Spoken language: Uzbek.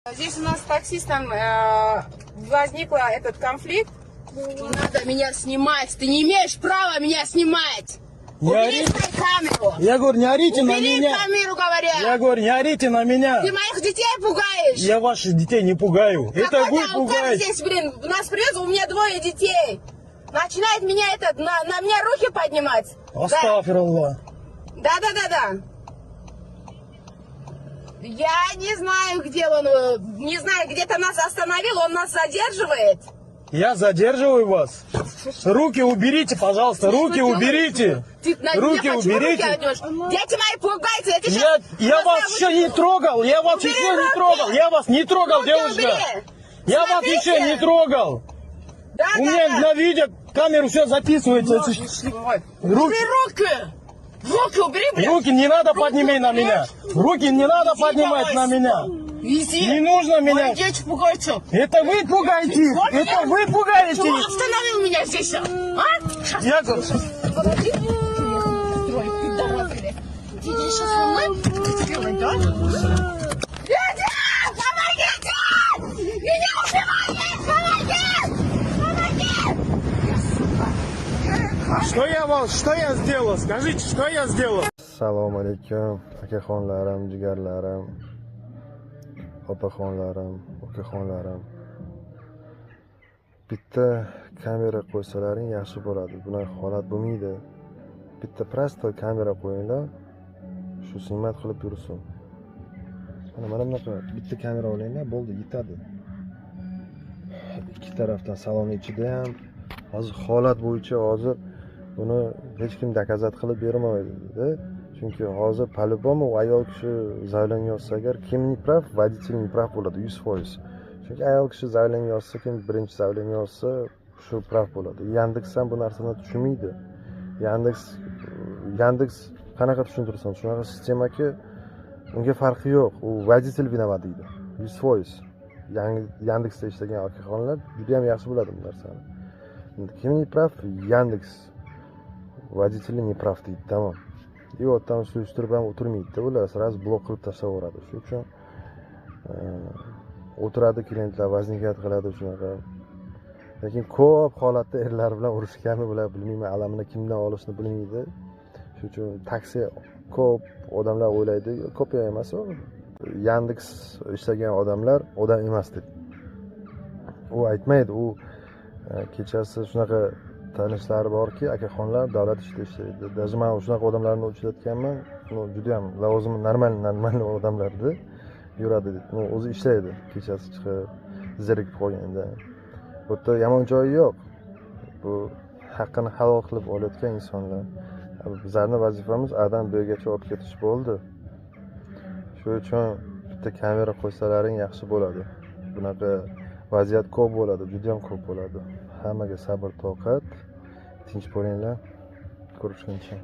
Здесь у нас с таксистом возникла этот конфликт. Не надо меня снимать. Ты не имеешь права меня снимать. Убери свою камеру. Я говорю, не орите на Убери меня. камеру, говорят. Я говорю, не орите на меня. Ты моих детей пугаешь. Я ваших детей не пугаю. Это вы Как пугаете. здесь, блин, у нас придется, у меня 2 детей. Начинает меня на меня руки поднимать. Астафираллах. Да. Я не знаю, где он, не знаю, где-то нас остановил, он нас задерживает. Я задерживаю вас. Руки уберите, пожалуйста, руки уберите. Руки уберите. Дети мои пугаются. Я вас еще не трогал. Я вас еще не трогал. Я вас не трогал, девушка. Я вас еще не трогал. У меня на видео камеру все записывается. Руки убери, блядь. Руки не надо поднимать на меня. Руки не надо поднимать на меня. Не нужно меня. Дети пугаются. Это вы пугаете. Это вы пугаете. Чего остановил меня здесь? А? Я говорю. Подожди. Ты идешь со мной? Сделай, да? Люди! Помогите! Меня убивают! Помогите! Что я сделал? Скажите, что я сделал? Assalomu alaykum akaxonlarim, jigarlarim, opaxonlarim, ukaxonlarim. Bitta kamera qo'ysalaring yaxshi bo'ladi. Bunaqa holat bo'lmaydi. Bitta prosto kamera qo'yinglar. Shu xizmat qilib yursin. Mana bunaqa bitta kamera olinglar, bo'ldi, yetadi. Ikki tarafdan salon ichida ham hozir holat bo'yicha hozir buni hech kim dokazat qilib bermaydi. Chunki hozir по-любому ayol kishi zaylon yozsa agar kim neprav, водитель neprav bo'ladi 100%. Chunki ayol kishi zaylon yozsa, kim birinchi zaylon yozsa, shu prav bo'ladi. Yandex ham bu narsani tushunmaydi. Yandex qanaqa tushuntirsin? Shunaqa sistemaki unga farqi yo'q. U водитель виноват deydi. 100%. Yandexda ishlagan akaxonlar juda ham yaxshi biladi bu narsani. Kim neprav? Yandex. Водитель neprav deydi, tamom. И otdan surishtirib ham o'tirmaydi. Ular сразу blok qilib tashlaveradi. Shuning uchun o'tiradi klientlar, vaznikat qiladi shunaqa. Lekin ko'p holatda erlar bilan urushganmi bular bilmayman, alamini kimdan olishni bilmaydi. Shuning uchun taksi ko'p odamlar o'ylaydi, ko'p emas u. Yandex ishlagan odamlar odam emas deb. U aytmaydi, u kechasi shunaqa tanishlari borki, akaxonlar davlat ishida ishlaydi. Даже men shunaqa odamlarni uchratganman. Juda ham lavozimi normal odamlardi. Yuradi. O'zi ishlaydi. Kechasi chiqib zerikib qolganda. Bu yerda yomon joyi yo'q. Bu haqqini halol qilib olayotgan insonlar. Bizlarning vazifamiz A'dan B'gacha olib ketish bo'ldi. Shuning uchun bitta kamera qo'ysalaring yaxshi bo'ladi. Bunaqa vaziyat ko'p bo'ladi, juda ham ko'p bo'ladi. Hammaga sabr, toqat. Tinch bo'linglar. Ko'rishguncha.